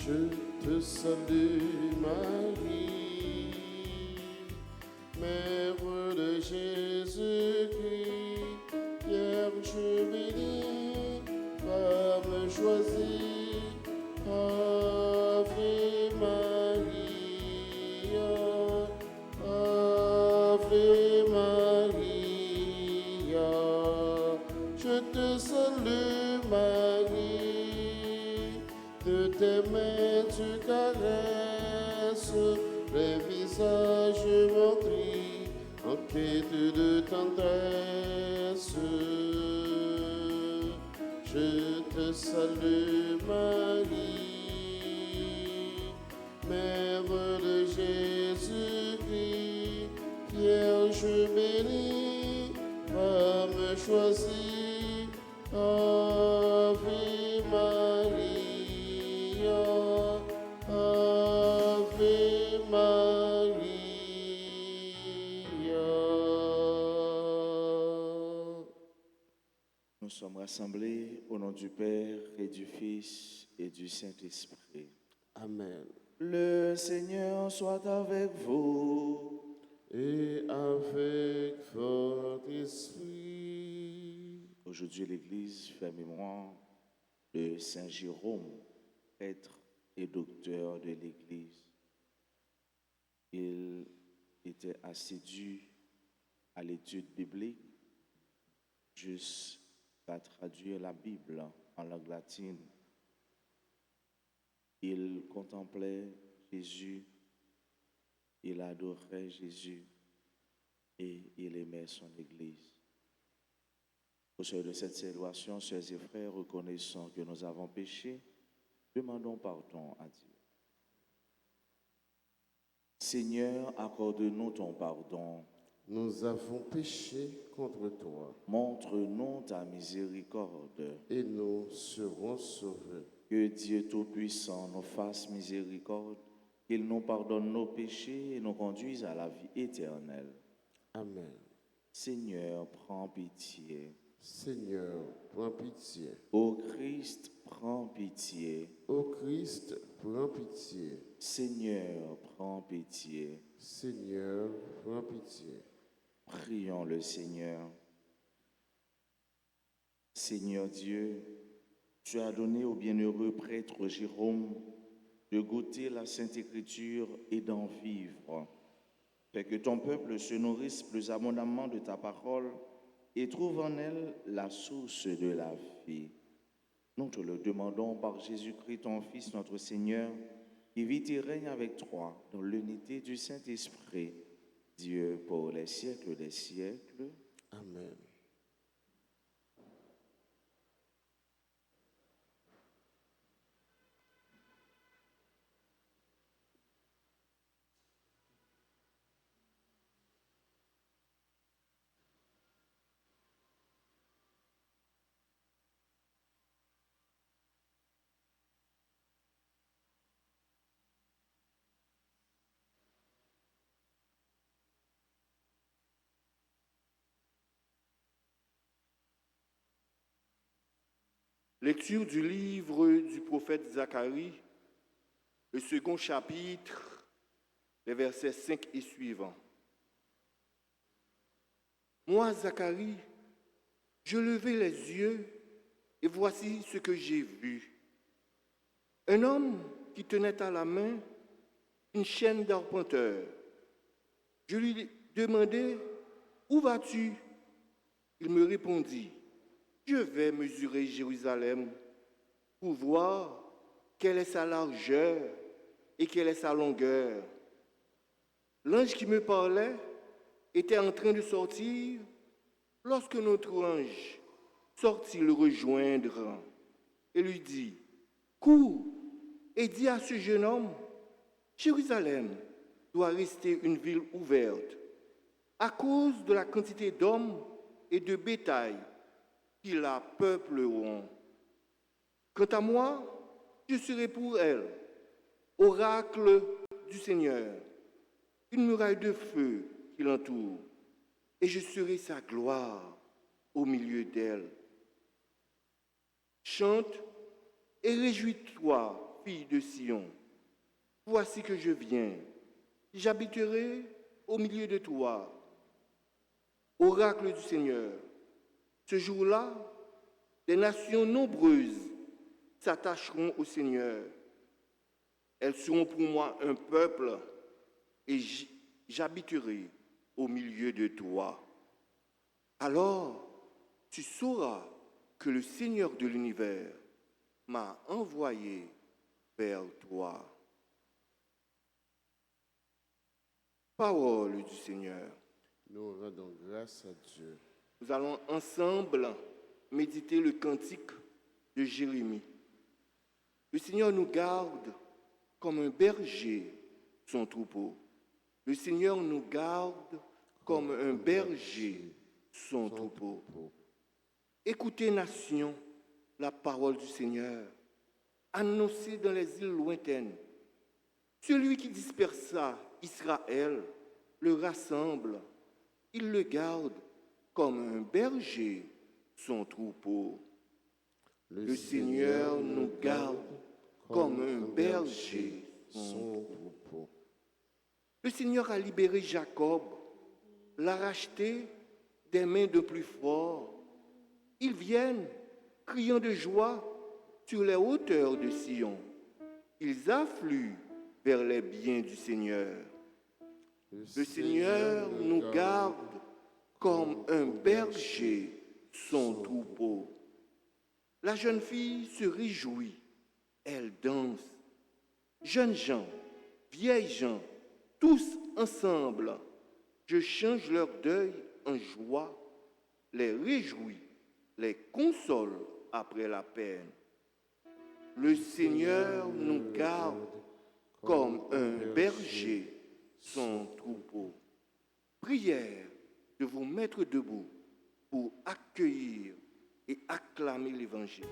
Je te salue Marie, Mère de Jésus-Christ, Vierge bénie, femme choisie, Ave Maria, Ave Maria. Je te salue Marie, de tes mains tu caresses les visages meurtris en quête de tendresse. Je te salue Marie, Mère de Jésus-Christ, Vierge bénie, femme choisie, Ave Maria, Ave Maria. Nous sommes rassemblés au nom du Père et du Fils et du Saint-Esprit. Amen. Le Seigneur soit avec vous. Et avec votre esprit. Aujourd'hui, l'Église fait mémoire de Saint Jérôme, prêtre et docteur de l'Église. Il était assidu à l'étude biblique jusqu'à traduire la Bible en langue latine. Il contemplait Jésus, il adorait Jésus et il aimait son Église. Au seuil de cette célébration, sœurs et frères, reconnaissons que nous avons péché, demandons pardon à Dieu. Seigneur, accorde-nous ton pardon. Nous avons péché contre toi Montre-nous ta miséricorde. et nous serons sauvés. Que Dieu Tout-Puissant nous fasse miséricorde, qu'il nous pardonne nos péchés et nous conduise à la vie éternelle. Amen. Seigneur, prends pitié. Seigneur, prends pitié. Ô Christ, prends pitié. Ô Christ, prends pitié. Seigneur, prends pitié. Seigneur, prends pitié. Prions le Seigneur. Seigneur Dieu, tu as donné au bienheureux prêtre Jérôme de goûter la Sainte Écriture et d'en vivre. Fais que ton peuple se nourrisse plus abondamment de ta parole et trouve en elle la source de la vie. Nous te le demandons par Jésus-Christ, ton Fils, notre Seigneur, qui vit et règne avec toi dans l'unité du Saint-Esprit, Dieu pour les siècles des siècles. Amen. Lecture du livre du prophète Zacharie, le second chapitre, les versets 5 et suivants. Moi, Zacharie, je levai les yeux et voici ce que j'ai vu. Un homme qui tenait à la main une chaîne d'arpenteur. Je lui demandai, où vas-tu? Il me répondit, je vais mesurer Jérusalem pour voir quelle est sa largeur et quelle est sa longueur. L'ange qui me parlait était en train de sortir lorsque notre ange sortit le rejoindre et lui dit, cours et dis à ce jeune homme, Jérusalem doit rester une ville ouverte à cause de la quantité d'hommes et de bétail qui la peupleront. Quant à moi, je serai pour elle, oracle du Seigneur, une muraille de feu qui l'entoure, et je serai sa gloire au milieu d'elle. Chante et réjouis-toi, fille de Sion, voici que je viens. J'habiterai au milieu de toi. Oracle du Seigneur, ce jour-là, des nations nombreuses s'attacheront au Seigneur. Elles seront pour moi un peuple et j'habiterai au milieu de toi. Alors, tu sauras que le Seigneur de l'univers m'a envoyé vers toi. Parole du Seigneur. Nous rendons grâce à Dieu. Nous allons ensemble méditer le cantique de Jérémie. Le Seigneur nous garde comme un berger son troupeau. Le Seigneur nous garde comme un berger son troupeau. Écoutez, nation, la parole du Seigneur, annoncée dans les îles lointaines. Celui qui dispersa Israël le rassemble. Il le garde comme un berger son troupeau. Le Seigneur nous garde comme un berger son troupeau. Le Seigneur a libéré Jacob, l'a racheté des mains de plus forts. Ils viennent, criant de joie, sur les hauteurs de Sion. Ils affluent vers les biens du Seigneur. Le Seigneur nous garde comme un berger son troupeau. La jeune fille se réjouit, elle danse. Jeunes gens, vieilles gens, tous ensemble, je change leur deuil en joie, les réjouis, les console après la peine. Le Seigneur nous garde comme un berger son troupeau. Prière de vous mettre debout pour accueillir et acclamer l'Évangile.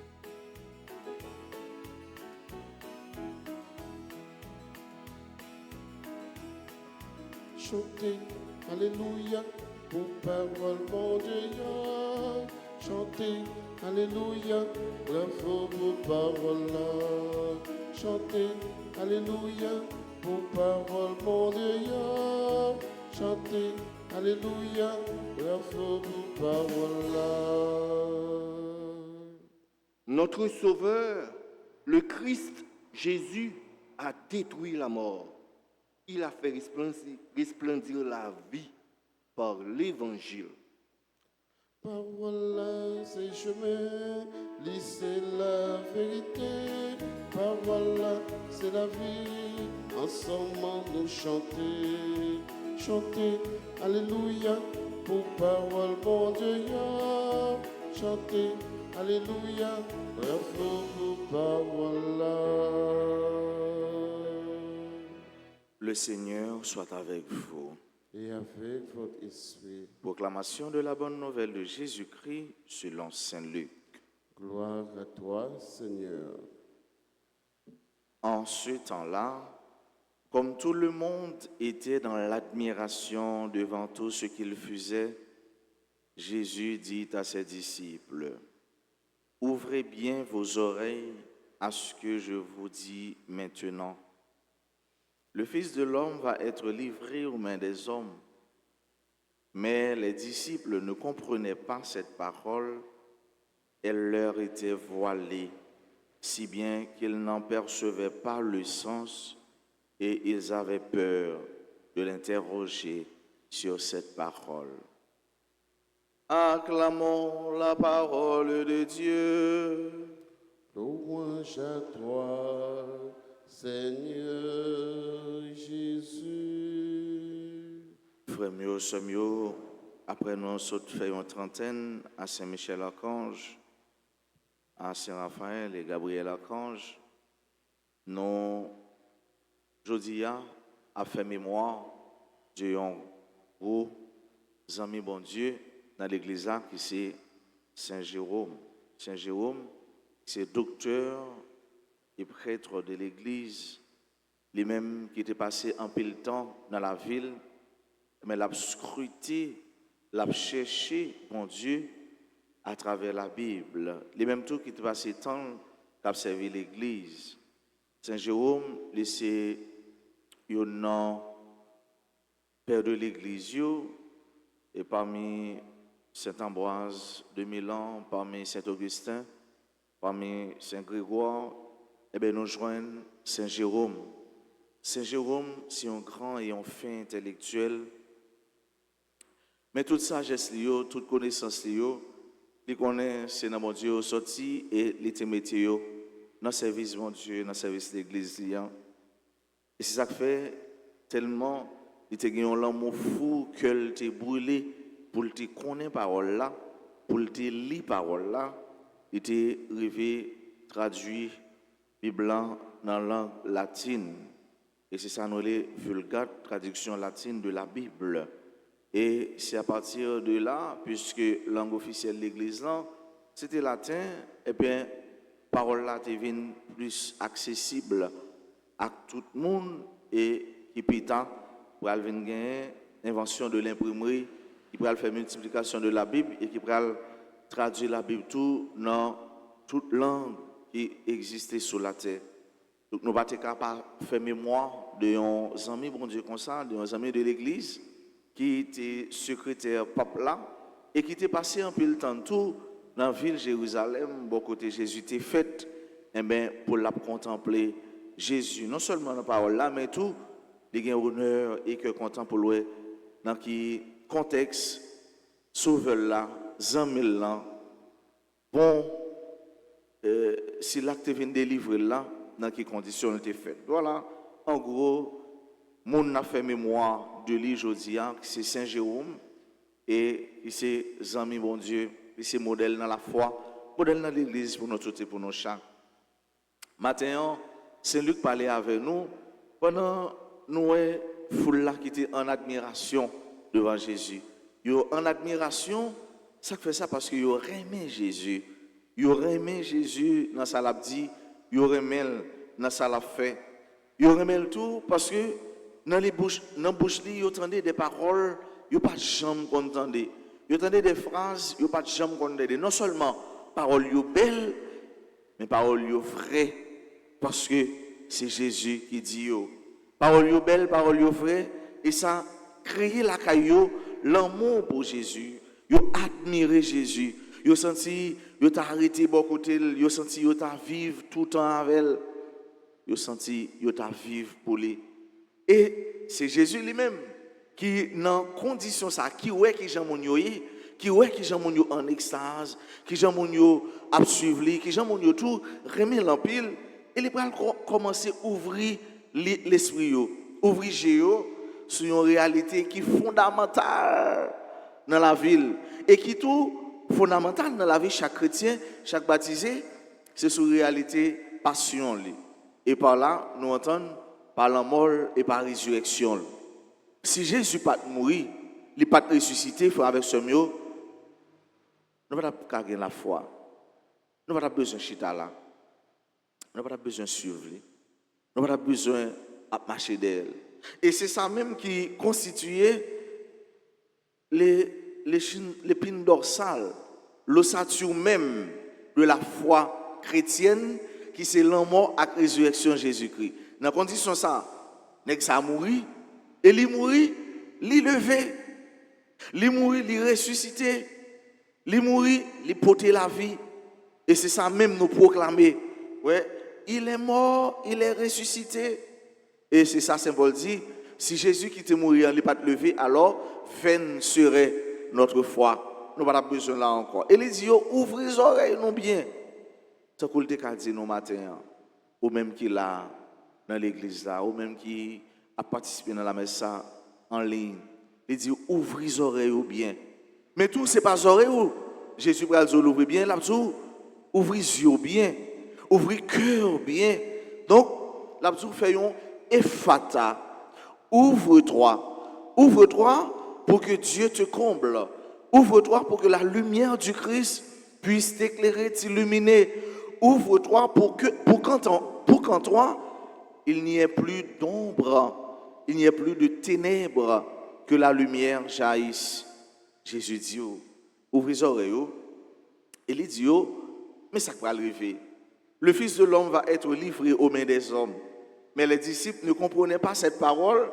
Chantez, Alléluia, pour parole mon Dieu. Chantez, Alléluia, bravo pour parole là. Chantez, Alléluia, pour parole mon Dieu. Chantez, Alléluia, bravo pour parole là. Notre Sauveur, le Christ Jésus, a détruit la mort. Il a fait resplendir la vie par l'Évangile. Parole là, c'est chemin, c'est la vérité. Parole là, c'est la vie. Ensemble nous chanter, chanter, Alléluia, pour parole mon Dieu. Chanter, Alléluia, bravo pour parole là. Le Seigneur soit avec vous. Et avec votre esprit, Proclamation de la bonne nouvelle de Jésus-Christ selon saint Luc. gloire à toi, Seigneur. En ce temps-là, comme tout le monde était dans l'admiration devant tout ce qu'il faisait, Jésus dit à ses disciples, « Ouvrez bien vos oreilles à ce que je vous dis maintenant. Le Fils de l'homme va être livré aux mains des hommes. » Mais les disciples ne comprenaient pas cette parole, elle leur était voilée, si bien qu'ils n'en percevaient pas le sens et ils avaient peur de l'interroger sur cette parole. Acclamons la parole de Dieu. Louange à toi, Seigneur Jésus. Frère mieux, sœur mieux, après nous faisons une trentaine à Saint-Michel-Archange, à Saint-Raphaël et Gabriel-Archange, nous, jeudi, à fait mémoire d'un gros ami bon Dieu dans l'église qui c'est Saint-Jérôme. Saint-Jérôme, c'est docteur et prêtre de l'église, lui-même qui était passé un peu de temps dans la ville, mais l'a scruté, l'a cherché, mon Dieu, à travers la Bible. Les mêmes tout qui était passé temps qu'a servi l'Église. Saint Jérôme, c'est un nom père de l'Église, et parmi Saint Ambroise de Milan, parmi Saint Augustin, parmi Saint Grégoire, eh bien, nous joignons Saint Jérôme. Saint Jérôme, c'est un grand et un fin intellectuel. Mais toute sagesse, toute connaissance, il connaît, c'est dans mon Dieu sorti et il était métier dans le service de mon Dieu, dans le service de l'Église. Et c'est ça qui fait tellement, il était un l'amour fou qu'il était brûlé pour te connaître parole là, pour te lire parole là, il était rêvé traduit Bible dans la langue latine. Et c'est ça, nous les vulgate traduction latine de la Bible. Et c'est à partir de là, puisque langue officielle de l'Église, c'était latin, et bien, parole là devient plus accessible à tout le monde et qui peut pour venir invention de l'imprimerie, qui peut faire multiplication de la Bible et qui peut traduire la Bible tout dans toute langue qui existait sur la terre. Donc nous ne pouvons pas faire mémoire de un ami, bon Dieu, comme ça, de un ami de l'Église qui était secrétaire pape là et qui était passé un peu le temps tout dans la ville de Jérusalem, bon côté Jésus était fait, eh bien, pour la contempler Jésus, non seulement dans la parole là, mais tout, il y a un honneur et que content pour lui dans qui contexte, sauveur là, zamil là, bon, si l'acte vient délivrer là, dans quelles conditions il était fait. Voilà, en gros, mon a fait mémoire de lui aujourd'hui, c'est Saint Jérôme, et c'est Zami, bon Dieu, c'est modèle dans la foi, modèle dans l'église pour nous tous et pour nos chats. Maintenant, Saint-Luc parlait avec nous, pendant nous, foule là qui était en admiration devant Jésus. Yo en admiration, ça fait ça parce que yo aimé Jésus. Yo aimé Jésus dans sa l'a dit, yo aimé dans sa l'a fait. Yo aimé le tout parce que dans les bouches li yo entendait des paroles, yo pas jamais entendait. Yo entendait des phrases, yo pas jamais entendait. Non seulement paroles yo belles, mais paroles yo vraies parce que c'est Jésus qui dit yo. Paroles yo belles, paroles yo vraies et ça créer la caillou l'amour pour Jésus. Yo admiré Jésus. Yo senti yo t'a arrêté bon côté, yo senti yo t'a vivre tout le temps avec elle. Yo senti yo t'a vivre pour lui. Et c'est Jésus lui-même qui dans condition ça qui ouais qui Jean mon yo qui ouais qui Jean mon yo en extase, qui Jean mon yo a suivre lui, qui Jean mon yo tout remet l'empile et il va commencer ouvrir l'esprit yo, ouvrir géo sur une réalité qui est fondamentale dans la ville et qui est tout fondamental dans la vie chaque chrétien, chaque baptisé, c'est sur réalité passion. Et par là, nous entendons par la mort et par la résurrection. Si Jésus n'est pas mort, il n'est pas ressuscité, il faut avec ce mieux, nous n'avons pas gagner la foi. Nous n'avons pas besoin de chita là. Nous n'avons pas besoin de suivre. Nous n'avons pas besoin de marcher d'elle. Et c'est ça même qui constituait l'épine dorsale, l'ossature même de la foi chrétienne qui c'est l'amour à la résurrection de Jésus-Christ. Dans la condition ça, ça a mouru, et il mourit, il levé, il mourit, il ressuscité, il mourit, il porté la vie. Et c'est ça même nous proclamer. Ouais, il est mort, il est ressuscité. Et c'est ça, symbole dit, si Jésus qui était mort, il n'est pas levé, alors vaine serait notre foi. Nous n'avons pas besoin là encore. Et il dit, ouvrez les oreilles, non bien. Ça coule te dit nos matins, ou même qui là, dans l'église là, ou même qui a participé dans la messe en ligne. Il dit, ouvrez les oreilles ou bien. Mais tout, ce n'est pas les oreilles où Jésus va dire, ouvrez bien, là, ouvrez les yeux bien, ouvrez le cœur bien. Donc, là, fait un effata. Ouvre-toi. Ouvre-toi pour que Dieu te comble. Ouvre-toi pour que la lumière du Christ puisse t'éclairer, t'illuminer. Ouvre-toi pour qu'en toi, il n'y ait plus d'ombre, il n'y ait plus de ténèbres, que la lumière jaillisse. Jésus dit, ouvre les oreilles. Et il dit, mais ça va arriver. le Fils de l'homme va être livré aux mains des hommes. Mais les disciples ne comprenaient pas cette parole.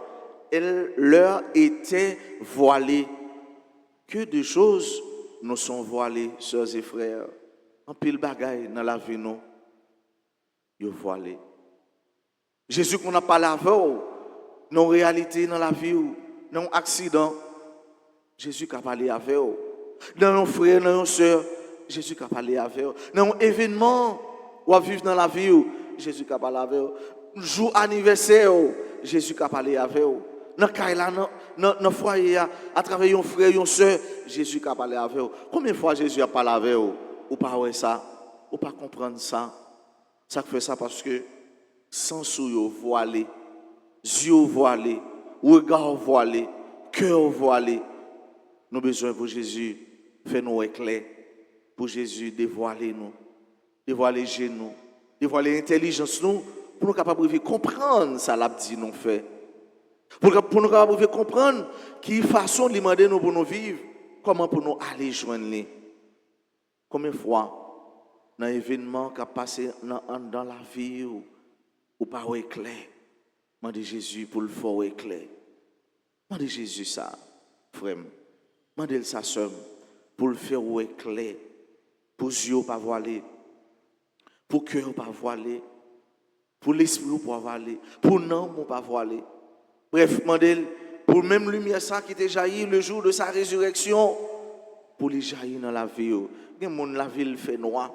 Elle leur était voilée. Que de choses nous sont voilées, sœurs et frères. En pile bagaille dans la vie, nous, ils sont voilés. Jésus qu'on n'a pas lavé, non réalité dans la vie, non accident, Jésus qui a parlé avec vous. Dans nos frères, dans nos sœurs, Jésus qui a parlé avec vous. Dans un événement ou à vivre dans la vie, Jésus qui a parlé avec vous. Jour anniversaire, Jésus qui a parlé avec vous. Dans le foyer, à travers un frère, une sœur, Jésus qui a parlé avec vous. Combien de fois Jésus a parlé avec vous? Ou pas ouais ça? Ou pas comprendre ça? Ça fait ça parce que sens voilé, yeux voilés, regard voilé, cœur voilé. Nous avons besoin pour Jésus faire nous éclairs, pour Jésus dévoiler nous, dévoiler nous, dévoiler l'intelligence nous, pour nous capables de comprendre ça l'a dit nous fait. Pour nous capables de comprendre quelle façon de demander nous pour nous vivre, comment pour nous aller joindre les. Combien de fois dans l'événement qui a passé dans la vie ou pas éclair, demandez Jésus pour le faire éclair. Demandez Jésus ça, frère. Demandez ça seul pour le faire éclair, pour les yeux pas voilés, pour le cœur pas voilé, pour l'esprit pas voilé, pour l'âme pas voilé. Bref, demandez pour même lumière ça qui était jailli le jour de sa résurrection, pour les jaillir dans la vie. Il y a des gens la ville fait noir,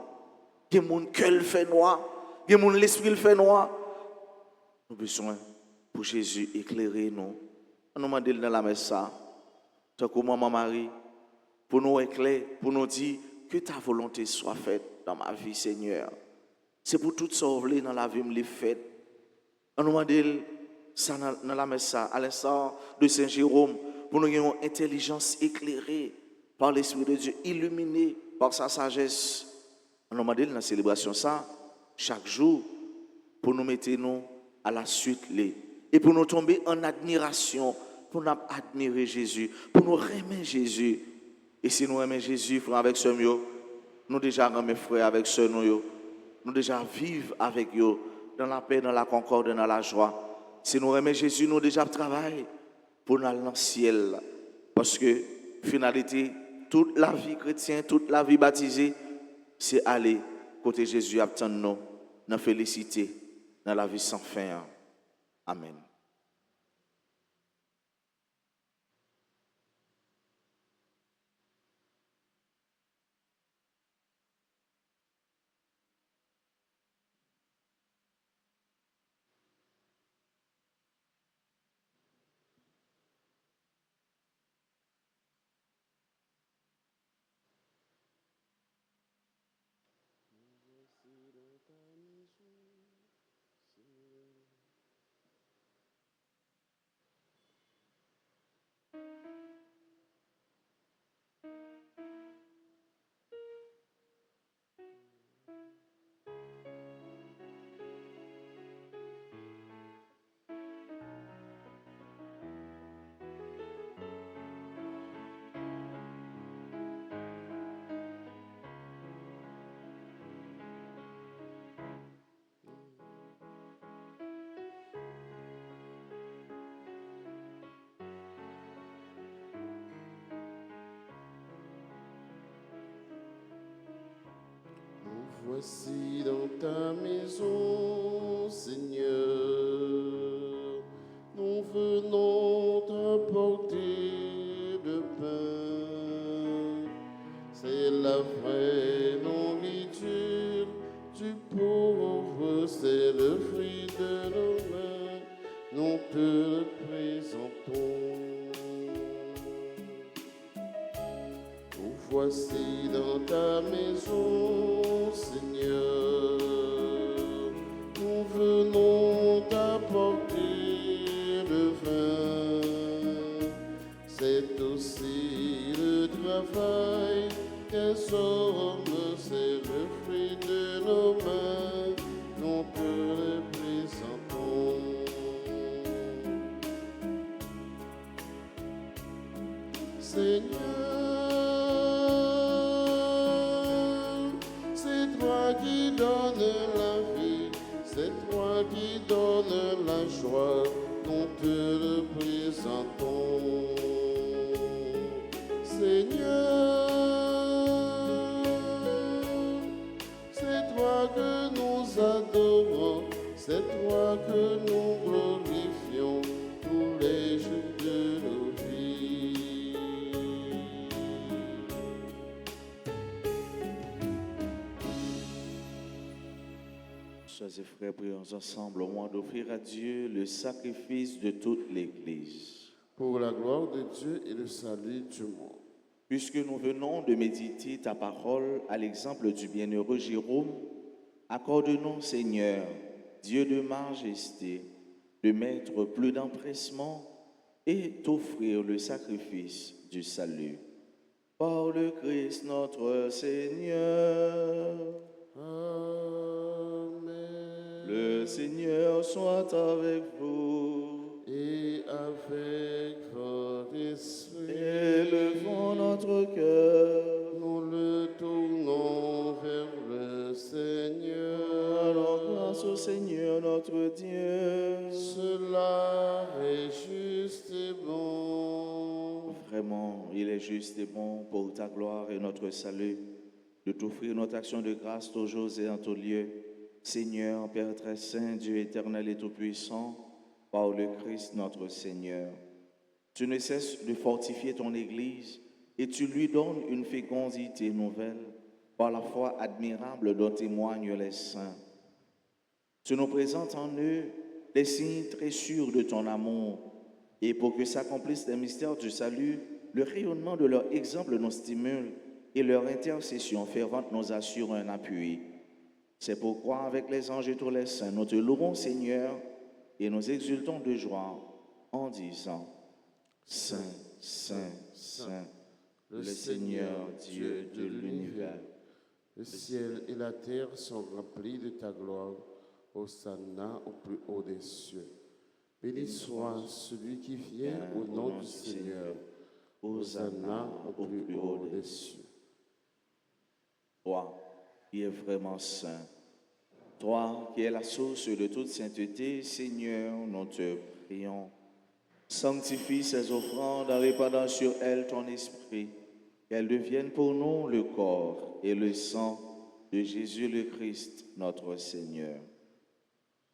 il y a des gens cœur fait noir, il y a des gens l'esprit fait noir. Nous avons besoin pour Jésus éclairer nous. On nous demande dans la messe ça, tant que maman Marie, pour nous éclairer, pour nous dire que ta volonté soit faite dans ma vie, Seigneur. C'est pour tout sauver dans la vie, me les fait. On nous demande ça dans la messe ça, à l'instant de Saint Jérôme, pour nous avoir une intelligence éclairée par l'Esprit de Dieu, illuminée par sa sagesse. On nous demande dans la célébration ça, chaque jour, pour nous mettre nous à la suite et pour nous tomber en admiration, pour nous admirer Jésus, pour nous aimer Jésus. Et si nous aimons Jésus, frère avec ce mieux, nous déjà aimons frère avec ce nous déjà vivons avec eux dans la paix, dans la concorde, dans la joie. Si nous aimons Jésus, nous déjà travaillons pour nous aller dans le ciel. Parce que, finalité, toute la vie chrétienne, toute la vie baptisée, c'est aller côté Jésus, attendre nous, dans la félicité, dans la vie sans fin. Amen. Voici dans ta maison, Seigneur, nous venons t'apporter le pain. C'est la vraie nourriture du pauvre, c'est le fruit de nos mains, nous te le présentons. Nous voici dans ta maison, Seigneur, nous venons t'apporter le vin. C'est aussi le travail des hommes, c'est le fruit de nos mains, nous te le présentons. Seigneur, qui donne la qui donnes la joie, nous te le présentons. Seigneur, c'est toi que nous adorons, c'est toi que nous glorifions tous les jours de nos vies. Chers et frères, prions ensemble au moment d'offrir à Dieu le sacrifice de toute l'Église. Pour la gloire de Dieu et le salut du monde. Puisque nous venons de méditer ta parole à l'exemple du bienheureux Jérôme, accorde-nous, Seigneur, Dieu de majesté, de mettre plus d'empressement et t'offrir le sacrifice du salut. Par le Christ notre Seigneur. Amen. Le Seigneur soit avec vous. Et avec votre esprit, Élevons notre cœur. nous le tournons vers le Seigneur. Alors grâce au Seigneur notre Dieu. Cela est juste et bon. Vraiment, il est juste et bon pour ta gloire et notre salut de t'offrir notre action de grâce toujours et en tout lieu. Seigneur, Père très saint, Dieu éternel et tout-puissant, par le Christ notre Seigneur. Tu ne cesses de fortifier ton Église et tu lui donnes une fécondité nouvelle par la foi admirable dont témoignent les saints. Tu nous présentes en eux des signes très sûrs de ton amour et pour que s'accomplissent les mystères du salut, le rayonnement de leur exemple nous stimule et leur intercession fervente nous assure un appui. C'est pourquoi avec les anges et tous les saints, nous te louons Seigneur et nous exultons de joie en disant Saint, Saint, Saint, le Seigneur Dieu de l'univers. Le ciel et la terre sont remplis de ta gloire. Hosanna au plus haut des cieux. Béni soit celui qui vient au nom du Seigneur. Hosanna au plus haut des cieux. Toi qui es vraiment saint, toi qui es la source de toute sainteté, Seigneur, nous te prions. Sanctifie ces offrandes en répandant sur elles ton esprit, qu'elles deviennent pour nous le corps et le sang de Jésus le Christ, notre Seigneur.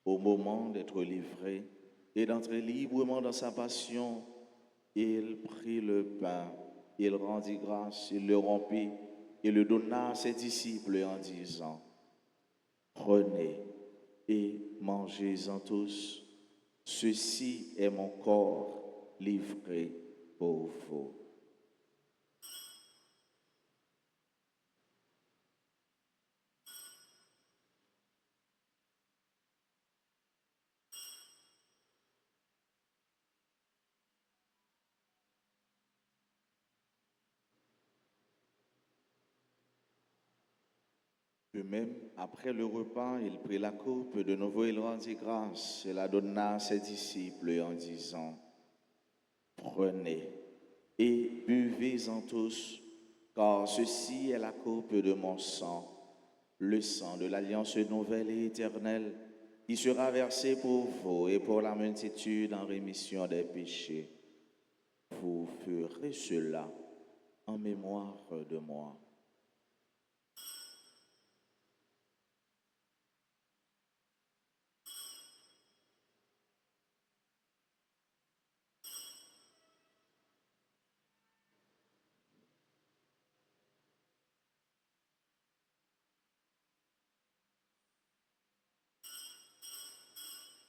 Au moment d'être livré et d'entrer librement dans sa passion, il prit le pain, il rendit grâce, il le rompit et le donna à ses disciples en disant « Prenez et mangez-en tous, ceci est mon corps livré pour vous. » De même, après le repas, il prit la coupe, de nouveau il rendit grâce et la donna à ses disciples en disant « Prenez et buvez-en tous, car ceci est la coupe de mon sang, le sang de l'alliance nouvelle et éternelle, qui sera versé pour vous et pour la multitude en rémission des péchés. Vous ferez cela en mémoire de moi. »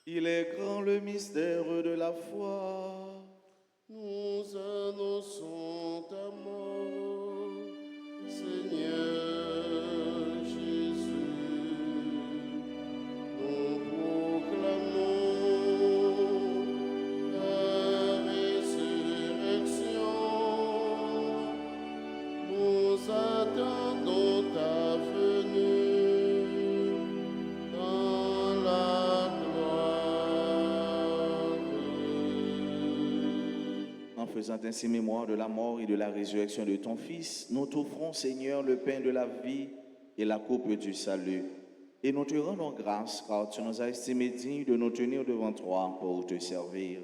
Il est grand le mystère de la foi. Nous annonçons ta mort, Seigneur Jésus. Nous proclamons ta résurrection. Nous attendons ta venue dans la En faisant ainsi mémoire de la mort et de la résurrection de ton Fils, nous t'offrons, Seigneur, le pain de la vie et la coupe du salut. Et nous te rendons grâce car tu nous as estimés dignes de nous tenir devant toi pour te servir.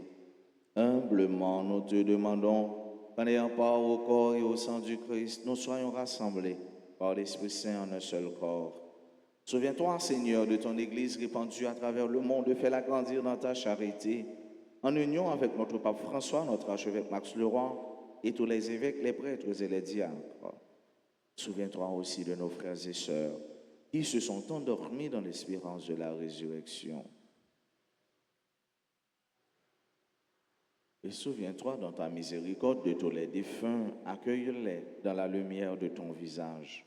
Humblement, nous te demandons qu'en ayant part au corps et au sang du Christ, nous soyons rassemblés par l'Esprit Saint en un seul corps. Souviens-toi, Seigneur, de ton Église répandue à travers le monde, fais-la grandir dans ta charité, en union avec notre pape François, notre archevêque Max Leroy, et tous les évêques, les prêtres et les diacres. Souviens-toi aussi de nos frères et sœurs qui se sont endormis dans l'espérance de la résurrection. Et souviens-toi dans ta miséricorde de tous les défunts, accueille-les dans la lumière de ton visage.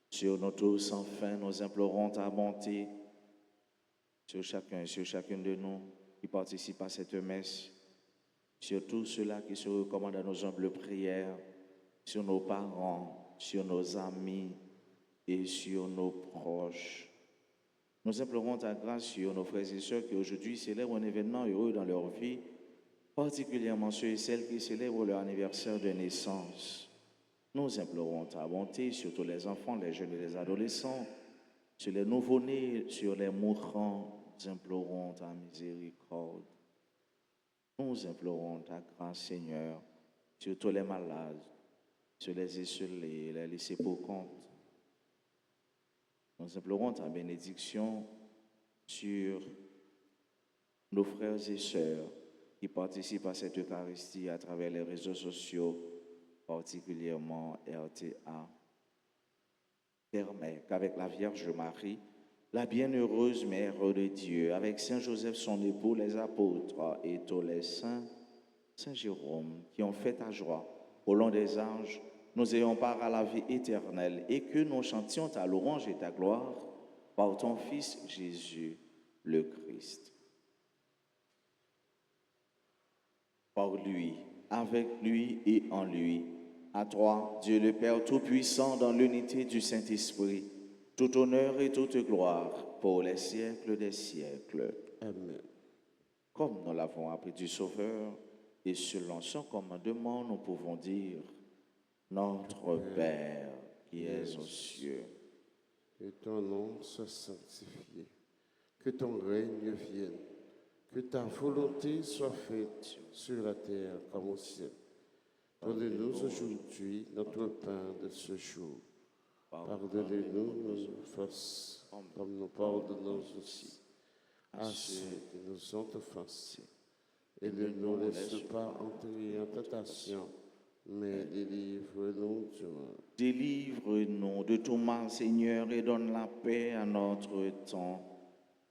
Sur nous tous, enfin, nous implorons ta bonté sur chacun et sur chacune de nous qui participent à cette messe, sur tous ceux-là qui se recommandent à nos humbles prières, sur nos parents, sur nos amis et sur nos proches. Nous implorons ta grâce sur nos frères et sœurs qui aujourd'hui célèbrent un événement heureux dans leur vie, particulièrement ceux et celles qui célèbrent leur anniversaire de naissance. Nous implorons ta bonté sur tous les enfants, les jeunes et les adolescents, sur les nouveau-nés, sur les mourants. Nous implorons ta miséricorde. Nous implorons ta grâce, Seigneur, sur tous les malades, sur les esselés, les laissés pour compte. Nous implorons ta bénédiction sur nos frères et sœurs qui participent à cette Eucharistie à travers les réseaux sociaux, particulièrement RTA. Permets qu'avec la Vierge Marie, la bienheureuse Mère de Dieu, avec Saint Joseph son époux, les apôtres et tous les saints, Saint Jérôme, qui ont fait ta joie au long des âges, nous ayons part à la vie éternelle et que nous chantions ta louange et ta gloire par ton Fils Jésus, le Christ. Par lui, avec lui et en lui, à toi, Dieu le Père Tout-Puissant, dans l'unité du Saint-Esprit, tout honneur et toute gloire pour les siècles des siècles. Amen. Comme nous l'avons appris du Sauveur, et selon son commandement, nous pouvons dire, Notre Père qui es aux cieux, Que ton nom soit sanctifié, que ton règne vienne, que ta volonté soit faite sur la terre comme au ciel. Donne-nous aujourd'hui notre pain de ce jour. Pardonnez-nous nos offenses, comme nous pardonnons aussi à ceux qui nous ont offensés. Et ne nous laisse pas entrer en tentation, mais délivre-nous du mal. délivre-nous de tout mal, Seigneur, et donne la paix à notre temps.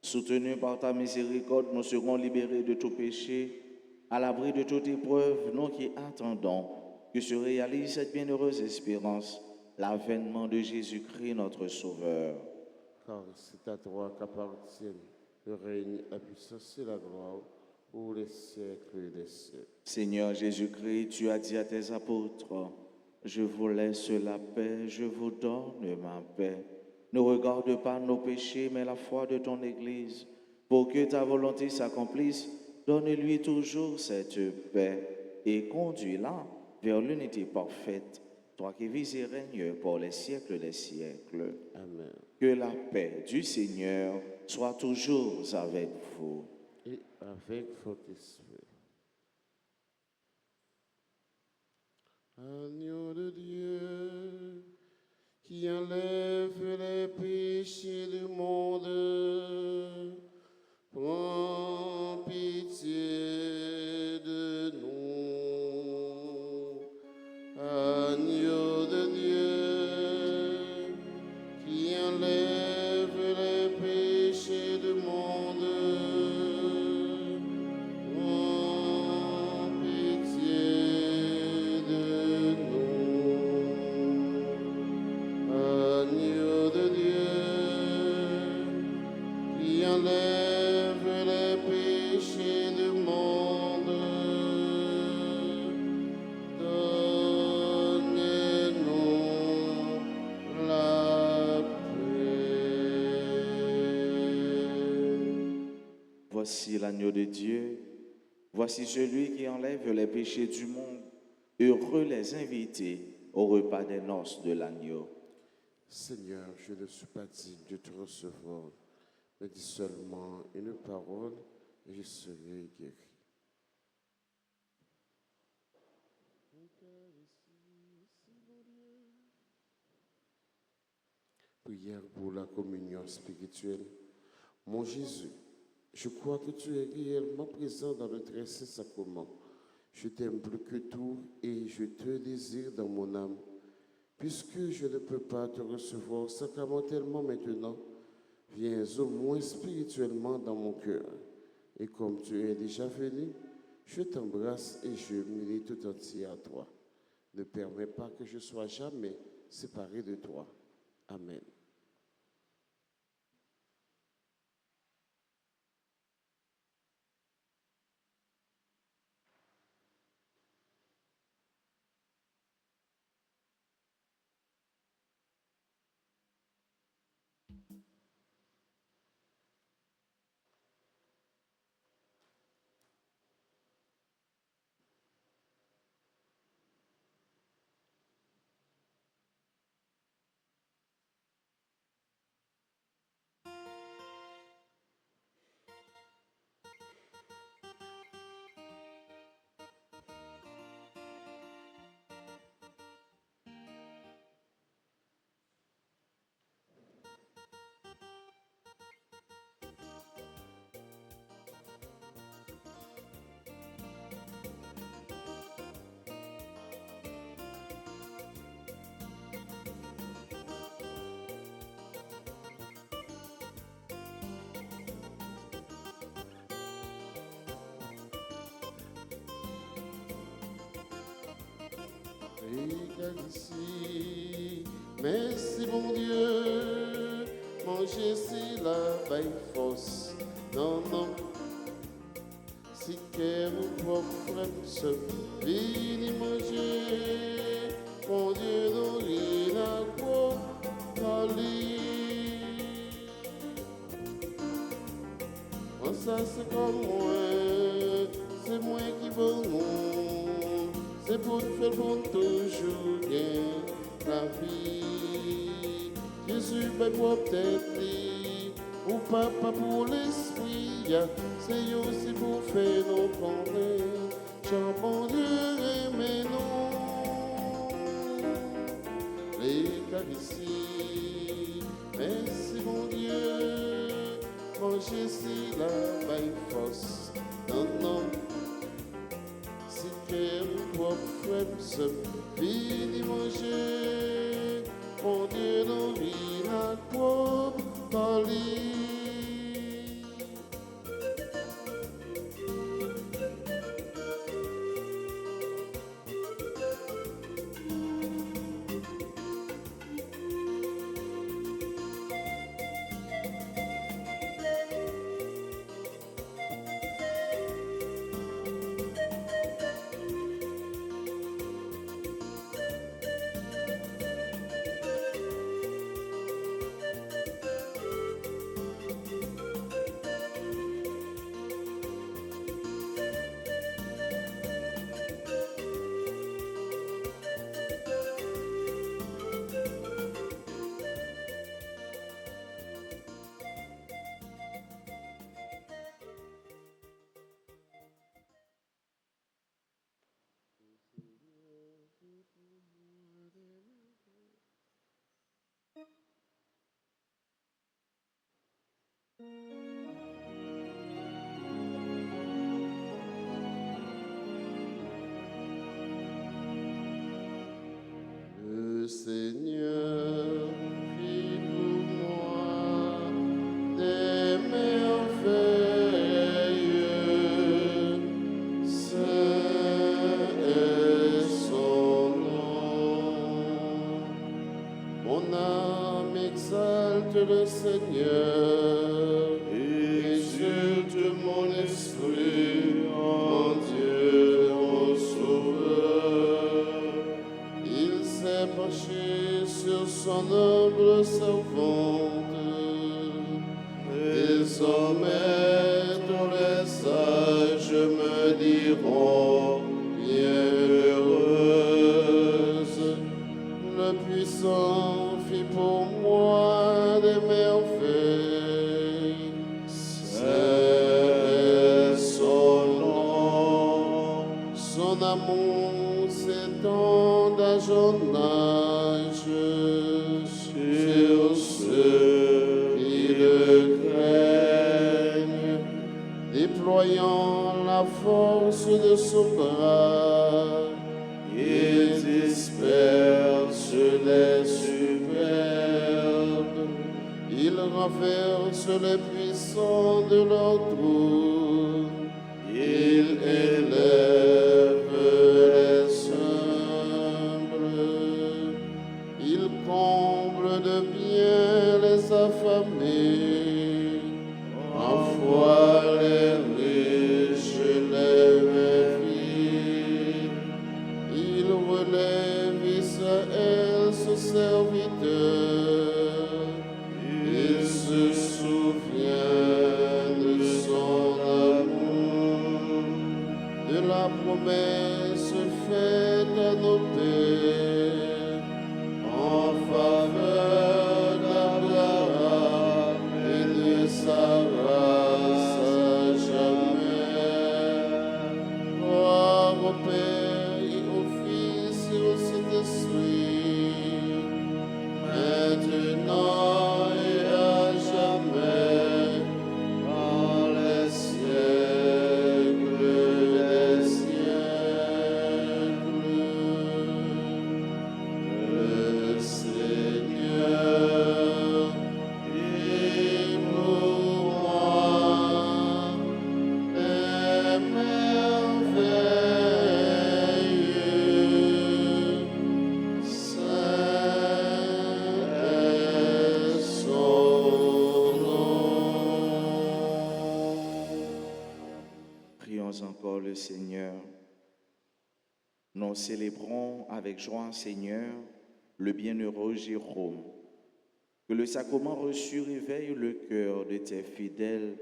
Soutenus par ta miséricorde, nous serons libérés de tout péché, à l'abri de toute épreuve, nous qui attendons que se réalise cette bienheureuse espérance, l'avènement de Jésus-Christ, notre Sauveur. Car c'est à toi qu'appartiennent le règne, la puissance et la gloire pour les siècles des siècles. Seigneur Jésus-Christ, tu as dit à tes apôtres, je vous laisse la paix, je vous donne ma paix. Ne regarde pas nos péchés, mais la foi de ton Église. Pour que ta volonté s'accomplisse, donne-lui toujours cette paix et conduis-la vers l'unité parfaite, toi qui vis et règnes pour les siècles des siècles. Amen. Que la paix du Seigneur soit toujours avec vous. Et avec votre esprit. Agneau de Dieu, qui enlève les péchés du monde, prends pitié de nous. Agneau de Dieu, qui enlève les péchés du monde, prends pitié de nous. Agneau de Dieu, qui enlève les péchés du monde, donne-nous la paix. Voici l'agneau de Dieu, voici celui qui enlève les péchés du monde. Heureux les invités au repas des noces de l'agneau. Seigneur, je ne suis pas digne de te recevoir, mais dis seulement une parole et je serai guéri. Prière pour la communion spirituelle. Mon Jésus, je crois que tu es réellement présent dans le très saint sacrement. Je t'aime plus que tout et je te désire dans mon âme. Puisque je ne peux pas te recevoir sacramentellement maintenant, viens au moins spirituellement dans mon cœur. Et comme tu es déjà venu, je t'embrasse et je m'unis tout entier à toi. Ne permets pas que je sois jamais séparé de toi. Amen. Ici. Merci mon Dieu, manger c'est la baille fausse. Non, non, si que mon propre se vini manger, mon Dieu nourrit la quoi, oh, ça c'est comme moi, c'est moi qui veux le monde. C'est pour faire bon toujours bien la vie. Jésus, ben pour peut-être ou papa pour l'esprit, c'est aussi pour faire nos promesses. Jean bon Dieu, aimez-nous. L'Eucharistie, merci mon Dieu, manger si la baille force. Non, non. Que mon propre se finit manger, mon Dieu nourrit la propre folie. Le Seigneur fit pour moi des merveilles, saint est son nom. Mon âme exalte le Seigneur, exulte mon esprit en Dieu mon sauveur. Il s'est penché sur son humble servante. Désormais tous les sages me diront bienheureuse. Le puissant puissant fit pour moi des merveilles. C'est son nom. Son amour s'étend d'âge en âge sur ceux qui le craignent, déployant la force de son bras. Il disperse les superbes, il renverse les puissants de leur trône, il élève les humbles, il comble de bien les affamés, envoie les riches les vides. Il relève Israël, son serviteur. Il se souvient de son amour, de la promesse faite à nos pères en faveur d'Abraham et de sa race à jamais. Gloire au Père et au Fils et au Saint-Esprit, maintenant et à jamais, dans les siècles des siècles. Le Seigneur est pour moi des merveilleux. Saint est son nom. Prions encore le Seigneur. Nous célébrons avec joie, Seigneur, le bienheureux Jérôme. Que le sacrement reçu réveille le cœur de tes fidèles,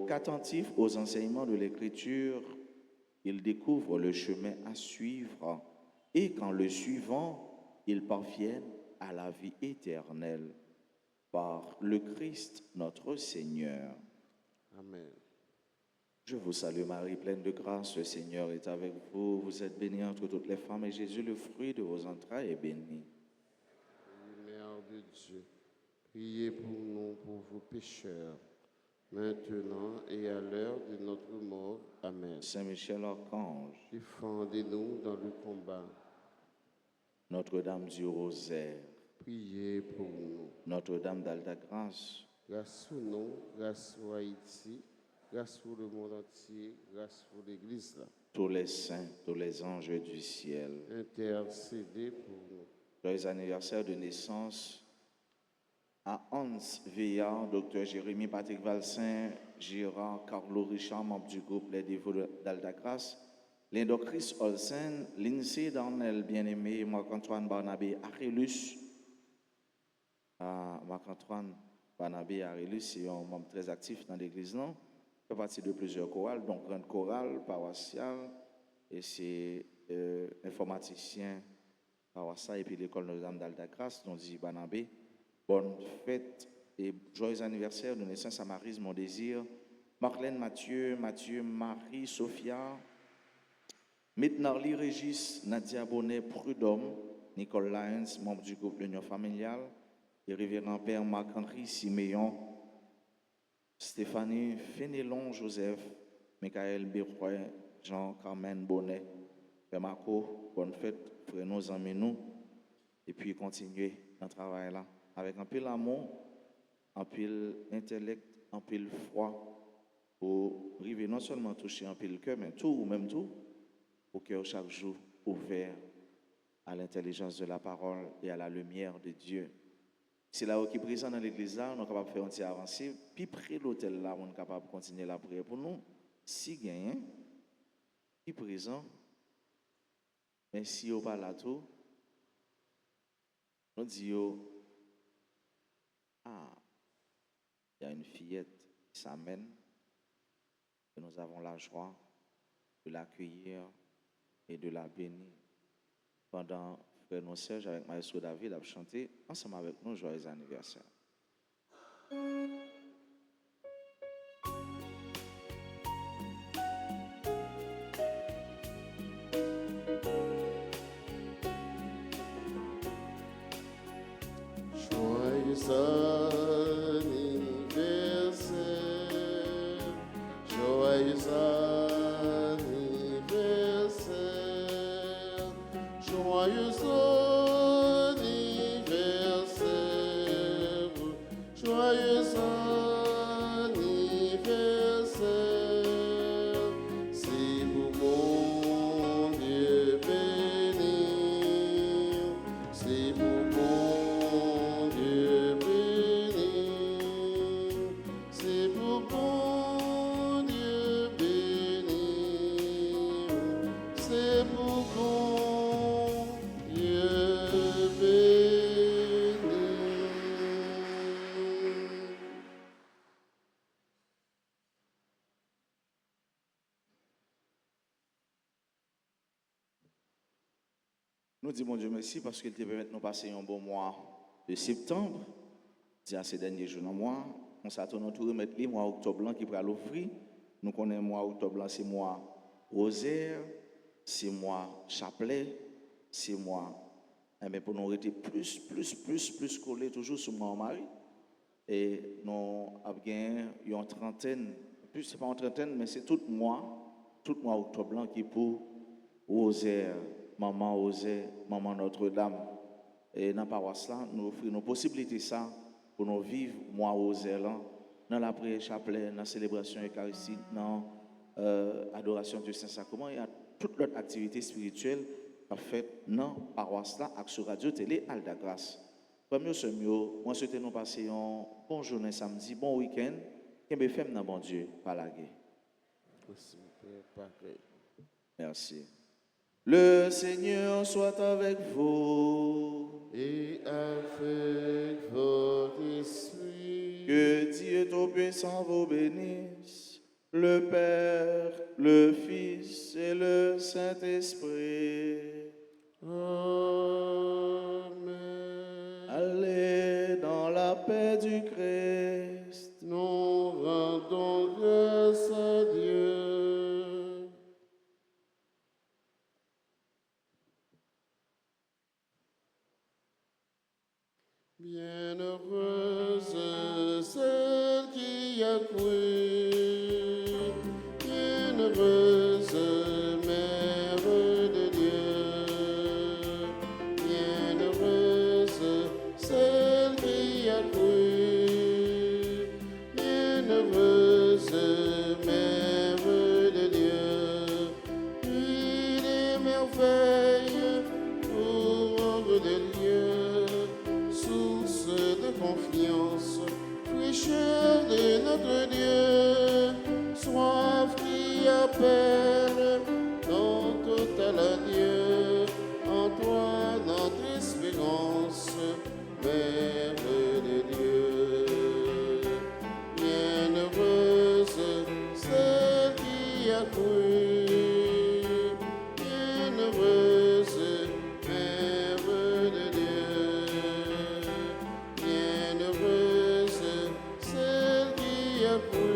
qu'attentifs aux enseignements de l'Écriture, ils découvrent le chemin à suivre et qu'en le suivant, ils parviennent à la vie éternelle. Par le Christ notre Seigneur. Amen. Je vous salue Marie, pleine de grâce, le Seigneur est avec vous. Vous êtes bénie entre toutes les femmes et Jésus, le fruit de vos entrailles, est béni. Mère de Dieu, priez pour nous pauvres pécheurs, maintenant et à l'heure de notre mort. Amen. Saint Michel Archange, Défendez-nous dans le combat. Notre-Dame du Rosaire, Priez pour nous. Notre-Dame d'Alta-Grâce, Grâce pour nous, grâce pour Haïti, grâce pour le monde entier, grâce pour l'Église. tous les saints, tous les anges du ciel. Intercédez pour nous. Joyeux anniversaire de naissance à Hans Veillard, Dr Jérémy Patrick Valsin, Gérard Carlo Richard, membre du groupe Les Dévots d'Alta-Grâce, Lindo Chris Olsen, Lindsay Darnell, bien-aimé, Marc-Antoine Barnabé Arélus. Marc-Antoine Barnabé Arélus, c'est un membre très actif dans l'église, non? Il fait partie de plusieurs chorales, donc grande chorale paroissiale, et c'est informaticien paroissial, et puis l'école Notre-Dame d'Alta-Grâce, dont dit Barnabé. Bonne fête et joyeux anniversaire de naissance à Maryse, mon désir. Marlène Mathieu, Marie, Sophia, Mitnarli Régis, Nadia Bonnet, Prudhomme, Nicole Lyons, membre du groupe L'Union familiale, et révérend Père Marc-Henri Siméon, Stéphanie Fénélon Joseph, Michael Béroy, Jean-Carmen Bonnet, Père Marco, bonne fête, frère nous, amis nous, et puis continuer dans le travail là, avec un peu l'amour, un peu l'intellect, un peu le foi, pour arriver non seulement toucher un peu le cœur, mais tout, ou même tout, au cœur chaque jour ouvert à l'intelligence de la parole et à la lumière de Dieu. C'est là où qui est présent dans l'église là, on est capable de faire un petit avancé, puis près de l'hôtel là, on est capable de continuer la prière pour nous. Si gagnant, qui est présent, mais si on pas là tout, on dit ah, il y a une fillette qui s'amène, et nous avons la joie de l'accueillir et de la bénir pendant frère nous Serge avec Maestro David a chanté ensemble avec nous joyeux anniversaire. Joyeux anniversaire, joyeux anniversaire, joyeux anniversaire, joyeux anniversaire, c'est pour mon Dieu béni, c'est pour mon Dieu béni, c'est pour mon Dieu béni, c'est pour mon Dieu béni. Nous disons Dieu merci parce qu'il te permet de nous passer un bon mois de septembre. C'est à ces derniers jours dans le mois. On s'attend à tout remettre les mois octobre blanc qui pourra l'offrir. Nous connaissons le mois octobre blanc, c'est mois rosaire, c'est mois chapelet, c'est mois. Mais pour nous rester plus collés toujours sur moi en mari. Et nous avons une trentaine, plus c'est pas une trentaine, mais c'est tout mois octobre blanc qui est pour rosaire. Maman Osée, Maman Notre-Dame. Et dans la paroisse là, nous offrons nos possibilités ça pour nous vivre mois Osée là, dans la prière chapelet, dans la célébration eucharistique, dans l'adoration du Saint-Sacrement. Il y a toute l'autre activité spirituelle en fait dans la paroisse là, avec sur Radio Télé Alda Grâce. Premier mieux, moi souhaite nous passer un bon journée samedi, bon week-end, qu'un fait dans bon Dieu, pas la guerre. Merci. Le Seigneur soit avec vous. Et avec votre esprit. Que Dieu Tout-Puissant vous bénisse, le Père, le Fils et le Saint-Esprit. Amen. Allez dans la paix du Christ. Nous rendons grâce à Dieu. Bienheureuse celle qui a cru, bienheureuse Mère de Dieu, bienheureuse celle qui a cru, bienheureuse Mère de Dieu, puis les merveilles pour de Dieu. Source de confiance, fraîcheur de notre Dieu, soif qui appelle dans total adieu, en toi notre espérance, Mère de Dieu. Bienheureuse celle qui a cru, bienheureuse Mère de Dieu. Bienheureuse celle qui a cru,